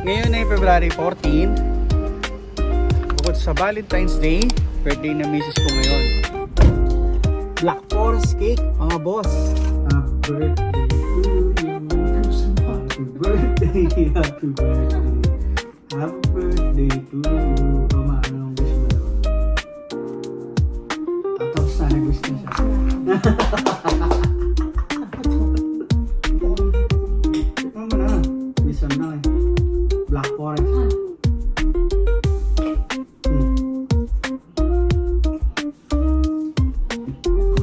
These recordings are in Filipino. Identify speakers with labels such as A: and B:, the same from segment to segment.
A: Ngayon ay February 14. Bukod sa Valentine's Day, birthday na misis ko ngayon. Black Forest cake, mga boss. Happy birthday to you. Happy birthday, happy birthday. Happy birthday to you. Tama, anong wish mo daw? Tapos sana gusto niya siya. Ito mo na. Listen na eh. Black Forest.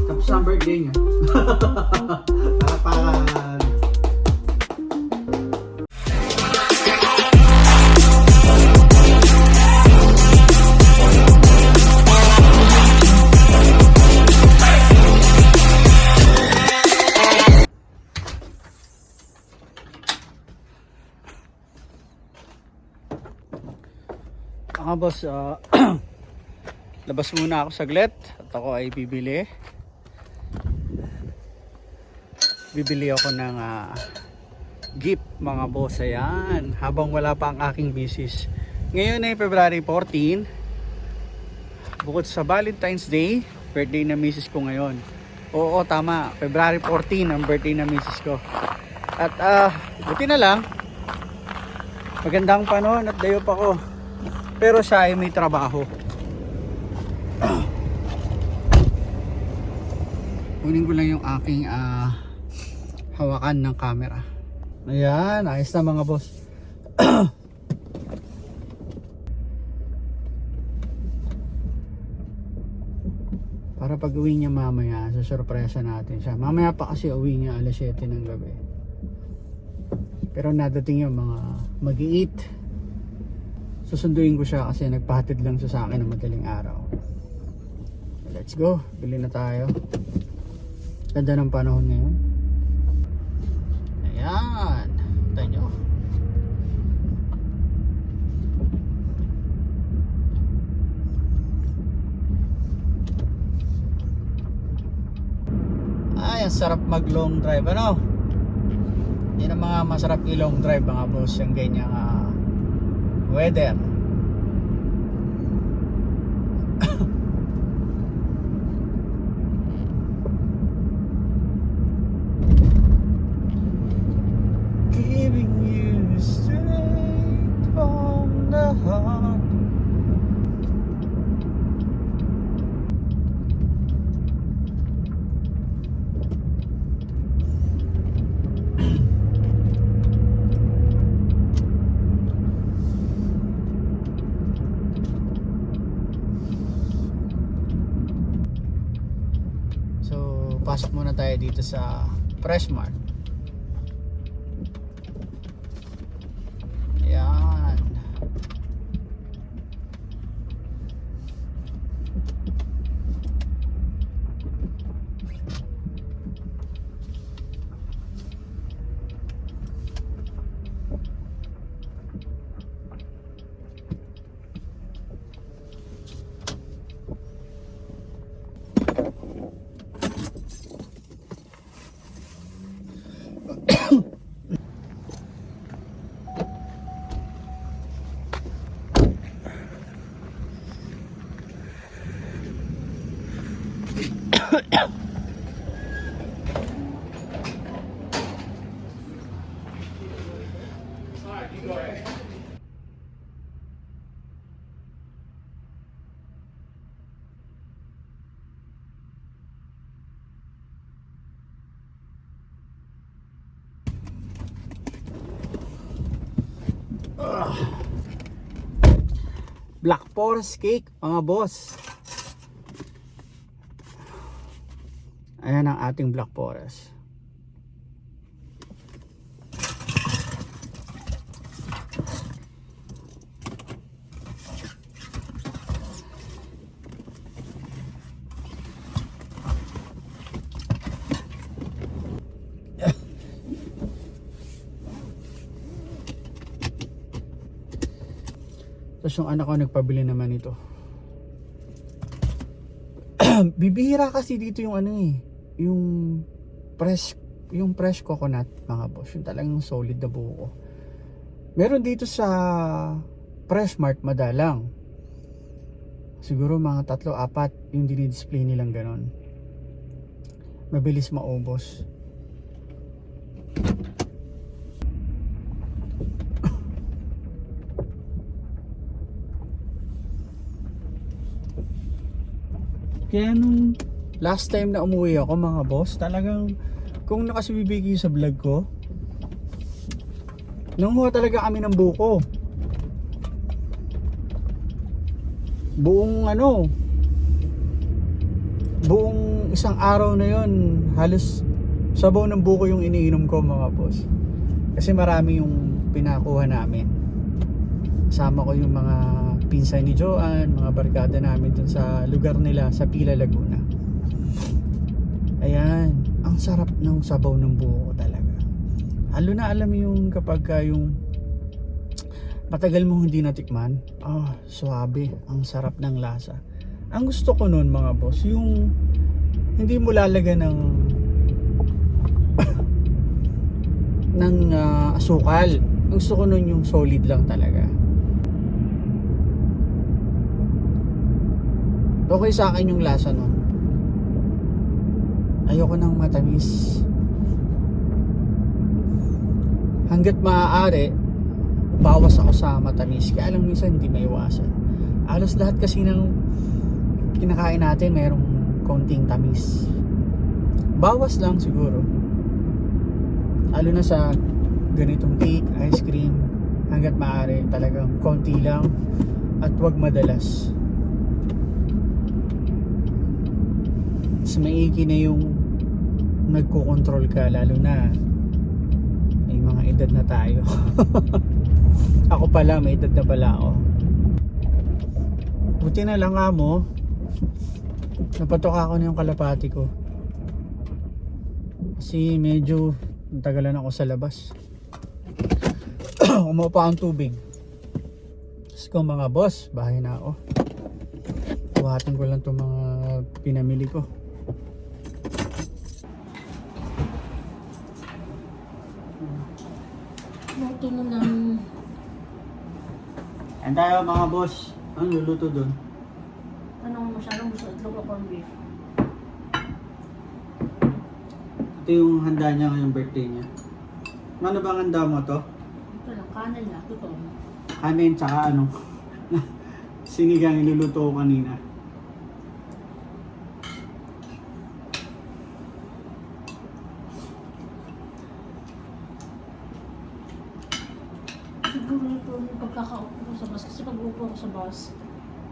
A: Tapos ang birthday niya. Parapakan. Mga boss, labas muna ako saglit at ako ay bibili ako ng gift, mga boss. Ayan, habang wala pa ang aking misis. Ngayon ay February 14. Bukod sa Valentine's Day, birthday na misis ko ngayon. Oo, tama, February 14 ang birthday na misis ko. At buti na lang, magandang panahon at dayo pa ko. Pero siya ay may trabaho. Kunin ko lang yung aking hawakan ng camera. Ayan, ayos na mga boss. Para pag uwi niya mamaya, susurpresa natin siya. Mamaya pa kasi uwi niya alas 7 ng gabi. Pero nadating yung mga mag-i-eat. Susunduin ko siya kasi nagpahatid lang siya sa akin ng madaling araw. Let's go, bili na tayo. Ganda ng panahon ngayon. Ayan, tayo nyo. Ay, ang sarap mag long drive, ano? Yan ang mga masarap i-long drive, mga boss, yung ganyang weather. Giving you straight from the heart. Pasok muna tayo dito sa Freshmart. Ayan. Black Forest cake, mga boss. Ayan ang ating Black Forest. Tapos yung anak ko nagpabili naman ito. Bibihira kasi dito yung ano eh, yung fresh coconut, mga boss, yung talagang solid na buko. Meron dito sa Freshmart madalang. Siguro mga 3-4 yung dinidisplay nilang ganon. Mabilis maubos. Kaya nung last time na umuwi ako mga boss, talagang kung nakasibibigay sa vlog ko, nanguha talaga kami ng buko. Buong buong isang araw na yon, halos sabaw ng buko yung iniinom ko mga boss. Kasi marami yung pinakuha namin. Kasama ko yung mga pinsan ni Joanne, mga barkada namin dun sa lugar nila sa Pila, Laguna. Ayan, ang sarap ng sabaw ng buko talaga. Lalo na alam yung kapag yung matagal mo hindi natikman, suabe, ang sarap ng lasa. Ang gusto ko nun mga boss, yung hindi mo lalagyan ng asukal. Ang gusto ko nun yung solid lang talaga. Okay sa akin yung lasa nun. Ayoko ng matamis. Hanggat maaari, bawas ako sa matamis. Kaya lang minsan hindi maiwasan. Halos lahat kasi ng kinakain natin mayroong konting tamis. Bawas lang siguro. Lalo na sa ganitong cake, ice cream, hanggat maaari talagang konti lang at wag madalas. Mas maigi na yung nagko-control ka, lalo na may mga edad na tayo. Ako pala, may edad na pala ako. Buti na lang mo, napatok ako na yung kalapati ko. Kasi medyo natagalan ako sa labas. Umupa ang tubig. Tapos ko mga boss, bahay na ako. Buhatin ko lang itong mga pinamili ko.
B: Luto mo ng...
A: Ayan tayo mga boss. Ano luluto dun?
B: Anong masyadong gusto itlog o corned beef?
A: Ito yung handa niya ngayong birthday niya. Ano bang handa mo to?
B: Ito lang, kanan na, ito.
A: Kanin tsaka ano? Sinigang niluluto ko kanina.
B: Siguro ito yung pagkakaupo ko sa bus. Kasi pag upo ko sa bus,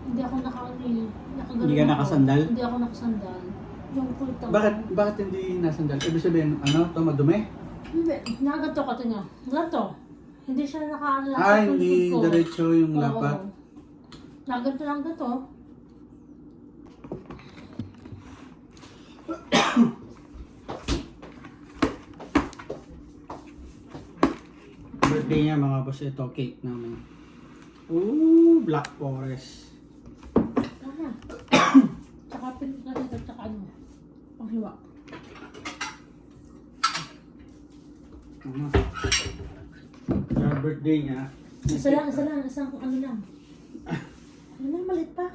B: hindi ako nakagano.
A: Hindi ka nakasandal?
B: Hindi ako nakasandal. Yung kulta.
A: Bakit hindi nasandal? Ibig sabihin, ano? Ito madumi?
B: Hindi, nagato ka niya. Gato. Hindi siya nakaalala.
A: Hindi diretso yung lapat.
B: Nagato lang gato.
A: Birthday niya mga boss, ito cake namin. Ooh, Black Forest.
B: Tama. Tsaka pinit na dito, tsaka ano. Panghiwa.
A: Ano? Sa birthday niya.
B: Isang ano lang. Ano na, malit pa.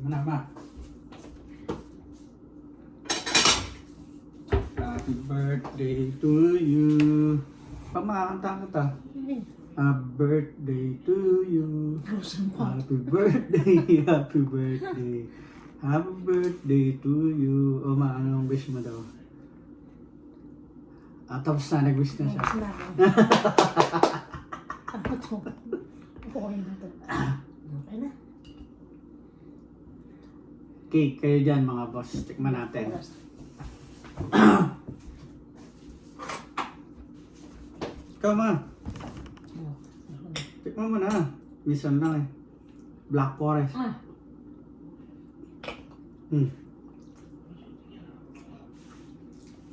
A: Nama. Happy birthday to you. Pamakakanta ka ta. Happy birthday to you. Happy birthday, happy birthday. Happy birthday to you. O anong wish mo daw? Tapos na, nag-wish na siya.
B: Ako to. Okay na to. Okay na.
A: Cake kayo dyan mga boss. Tikman natin. Ikaw ma. Tikman mo na. Minsan lang eh. Black Forest.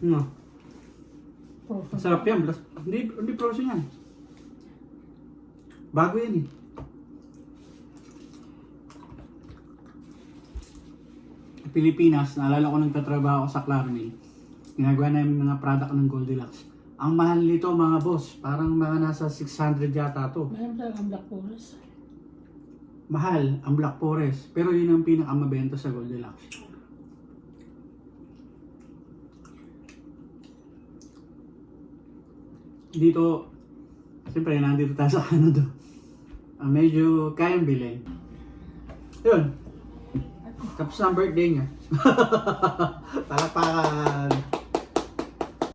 A: No. Sarap yan. Hindi frozen yan. Bago yan eh. Pilipinas, naalala ko nagtatrabaho ako sa Claremil. Ginagawa namin mga product ng Goldilocks. Ang mahal nito mga boss, parang mga nasa 600 yata to.
B: Mayroon talaga ang Black Forest.
A: Mahal ang Black Forest, pero yun ang pinakamabenta sa Goldilocks. Dito, siyempre nandito tayo sa Canada. Medyo kayang bilhin. Yun. Tapos ang birthday niya. Palakpakan.